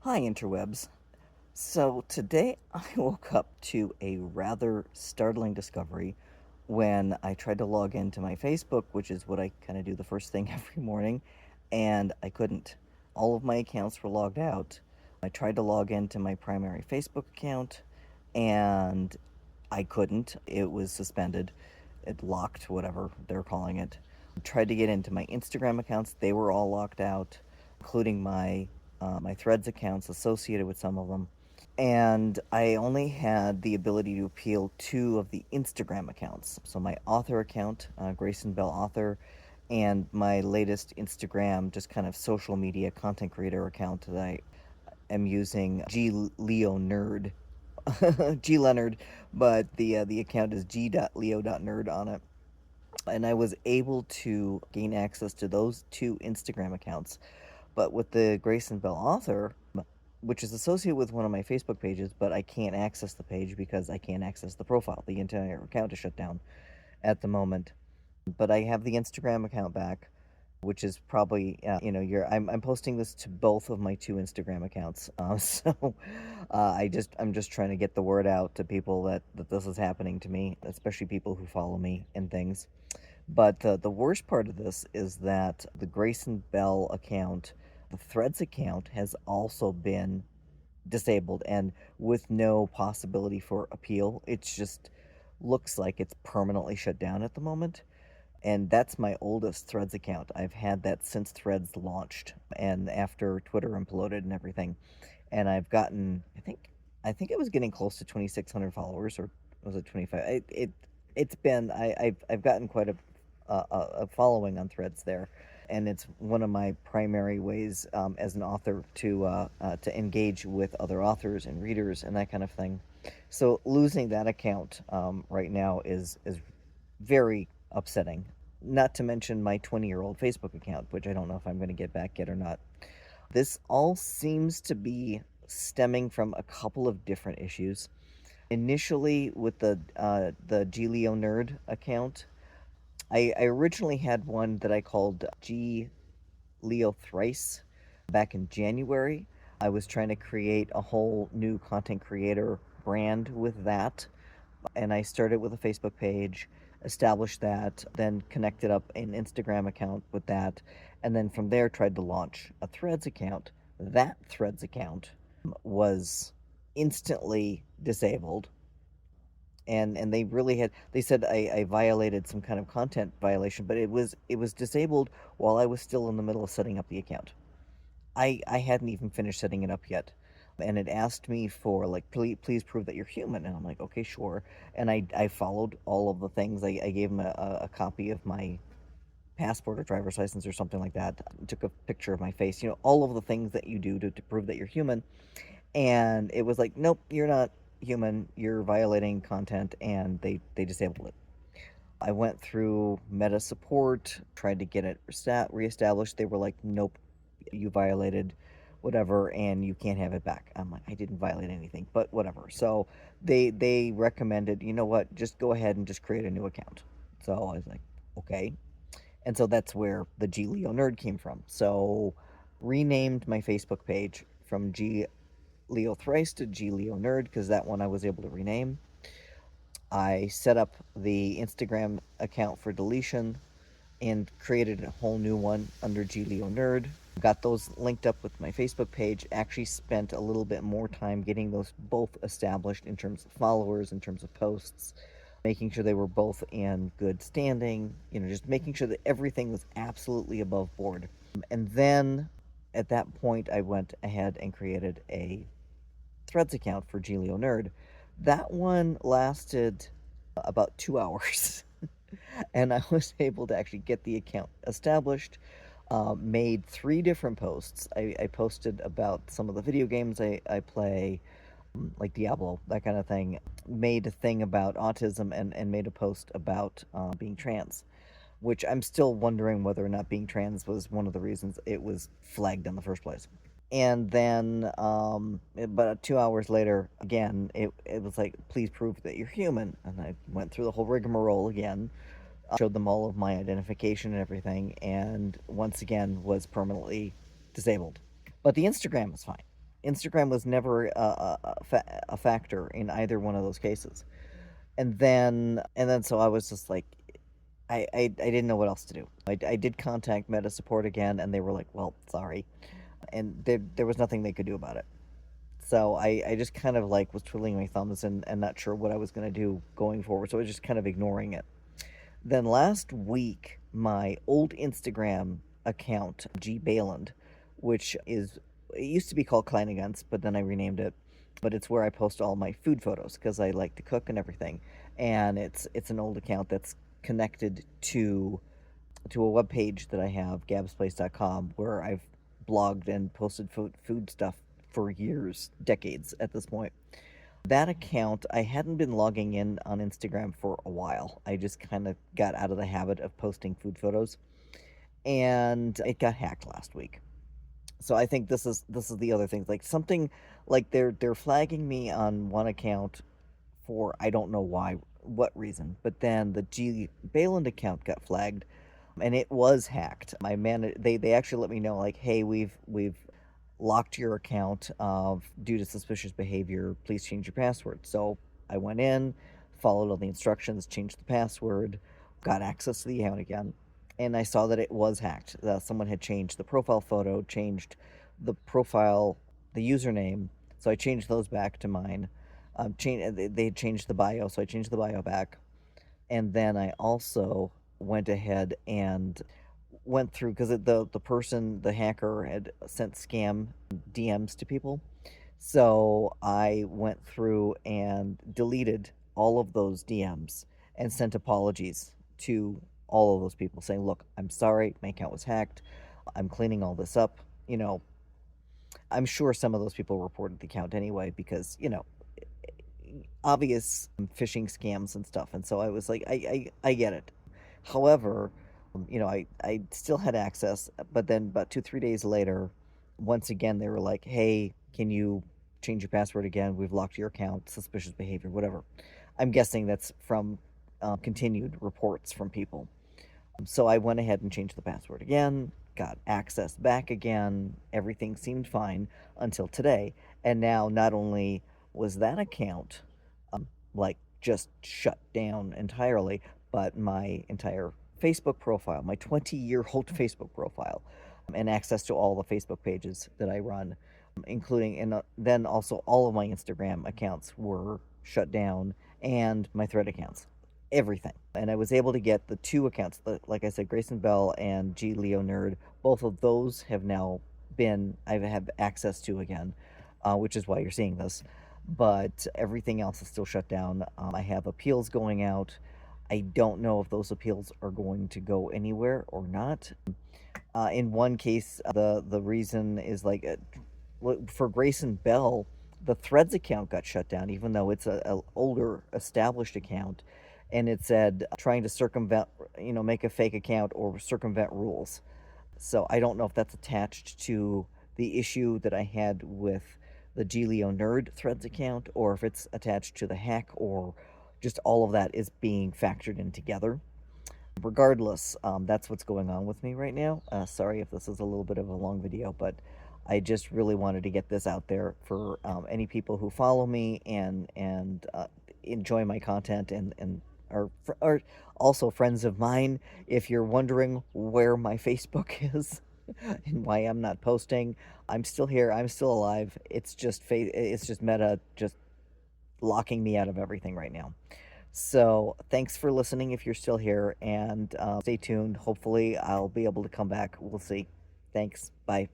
Hi, interwebs. So today I woke up to a rather startling discovery when I tried to log into my Facebook, which is what I kind of do the first thing every morning, and I couldn't. All of my accounts were logged out. I tried to log into my primary Facebook account, and I couldn't. It was suspended. It locked, whatever they're calling it. I tried to get into my Instagram accounts. They were all locked out, including my Threads accounts associated with some of them. And I only had the ability to appeal two of the Instagram accounts. So my author account, Grayson Bell Author, and my latest Instagram, just kind of social media content creator account that I am using, G Leo Nerd, G Leonard, but the account is g.leo.nerd on it. And I was able to gain access to those two Instagram accounts. But with the Grayson Bell Author, which is associated with one of my Facebook pages, but I can't access the page because I can't access the profile. The entire account is shut down at the moment. But I have the Instagram account back, which is probably I'm posting this to both of my two Instagram accounts. I'm just trying to get the word out to people that this is happening to me, especially people who follow me and things. But the worst part of this is that the Grayson Bell account, the Threads account, has also been disabled and with no possibility for appeal. It's just looks like it's permanently shut down at the moment. And that's my oldest Threads account. I've had that since Threads launched and after Twitter imploded and everything. And I've gotten, I think it was getting close to 2,600 followers, or was it 25? It's been I've gotten quite a following on Threads there, and it's one of my primary ways as an author to engage with other authors and readers and that kind of thing. So losing that account right now is very upsetting. Not to mention my 20-year-old Facebook account, which I don't know if I'm going to get back yet or not. This all seems to be stemming from a couple of different issues. Initially, with the Gileo Nerd account, I originally had one that I called G Leo Thrice back in January. I was trying to create a whole new content creator brand with that, and I started with a Facebook page, established that, then connected up an Instagram account with that, and then from there tried to launch a Threads account. That Threads account was instantly disabled, and they said I violated some kind of content violation, but it was disabled while I was still in the middle of setting up the account. I hadn't even finished setting it up yet, and it asked me for, like, please prove that you're human, and I'm like, okay, sure. And I followed all of the things. I gave him a copy of my passport or driver's license or something like that. Took a picture of my face, all of the things that you do to prove that you're human. And it was like, nope, you're not human, you're violating content, and they disabled it. I went through meta support, tried to get it reestablished. They were like, nope, you violated whatever, and you can't have it back. I'm like, I didn't violate anything, but whatever. So they recommended, you know what, just go ahead and just create a new account. So I was like, okay. And so that's where the G Leo Nerd came from. So renamed my Facebook page from G Leo Thrice to G Leo Nerd because that one I was able to rename. I set up the Instagram account for deletion and created a whole new one under G Leo Nerd. Got those linked up with my Facebook page. Actually spent a little bit more time getting those both established in terms of followers, in terms of posts, making sure they were both in good standing, just making sure that everything was absolutely above board. And then at that point, I went ahead and created a Threads account for Gileo Nerd. That one lasted about 2 hours, and I was able to actually get the account established. Made three different posts. I posted about some of the video games I play, like Diablo, that kind of thing. Made a thing about autism and made a post about being trans, which I'm still wondering whether or not being trans was one of the reasons it was flagged in the first place. And then, but 2 hours later, again, it was like, please prove that you're human. And I went through the whole rigmarole again, showed them all of my identification and everything, and once again was permanently disabled. But the Instagram is fine. Instagram was never a factor in either one of those cases. And then so I was just like, I didn't know what else to do. I did contact Meta support again, and they were like, well, sorry. And there was nothing they could do about it. So I just kind of like was twiddling my thumbs and not sure what I was going to do going forward. So I was just kind of ignoring it. Then last week, my old Instagram account, G Bayland, which is, it used to be called Kleinigans, but then I renamed it. But it's where I post all my food photos because I like to cook and everything. And it's an old account that's connected to a web page that I have, gabsplace.com, where I've blogged and posted food stuff for years, decades at this point. That account, I hadn't been logging in on Instagram for a while. I just kind of got out of the habit of posting food photos, and it got hacked last week. So I think this is the other thing. Like something like they're flagging me on one account for I don't know why, what reason. But then the G Bayland account got flagged, and it was hacked. They actually let me know like, hey, we've locked your account due to suspicious behavior. Please change your password. So I went in, followed all the instructions, changed the password, got access to the account again, and I saw that it was hacked. Someone had changed the profile photo, changed the profile, the username. So I changed those back to mine. They had changed the bio, so I changed the bio back, and then I also went ahead and went through because the person, the hacker, had sent scam DMs to people. So I went through and deleted all of those DMs and sent apologies to all of those people saying, look, I'm sorry, my account was hacked. I'm cleaning all this up. I'm sure some of those people reported the account anyway because, obvious phishing scams and stuff. And so I was like, I get it. However, I still had access, but then about 2, 3 days later, once again, they were like, hey, can you change your password again? We've locked your account, suspicious behavior, whatever. I'm guessing that's from continued reports from people. So I went ahead and changed the password again, got access back again. Everything seemed fine until today. And now, not only was that account like just shut down entirely, but my entire Facebook profile, my 20-year-old Facebook profile, and access to all the Facebook pages that I run, including, and then also all of my Instagram accounts were shut down, and my Thread accounts, everything. And I was able to get the two accounts, like I said, Grayson Bell and G Leo Nerd. Both of those have now I have access to again, which is why you're seeing this. But everything else is still shut down. I have appeals going out. I don't know if those appeals are going to go anywhere or not. In one case, the reason is like for Grayson Bell, the Threads account got shut down, even though it's a older established account, and it said trying to circumvent, make a fake account or circumvent rules. So I don't know if that's attached to the issue that I had with the Gileo Nerd Threads account, or if it's attached to the hack, or just all of that is being factored in together. Regardless, that's what's going on with me right now. Sorry if this is a little bit of a long video, but I just really wanted to get this out there for any people who follow me and enjoy my content and are also friends of mine. If you're wondering where my Facebook is and why I'm not posting, I'm still here. I'm still alive. It's just Meta just locking me out of everything right now. So thanks for listening if you're still here, and stay tuned. Hopefully I'll be able to come back. We'll see. Thanks. Bye.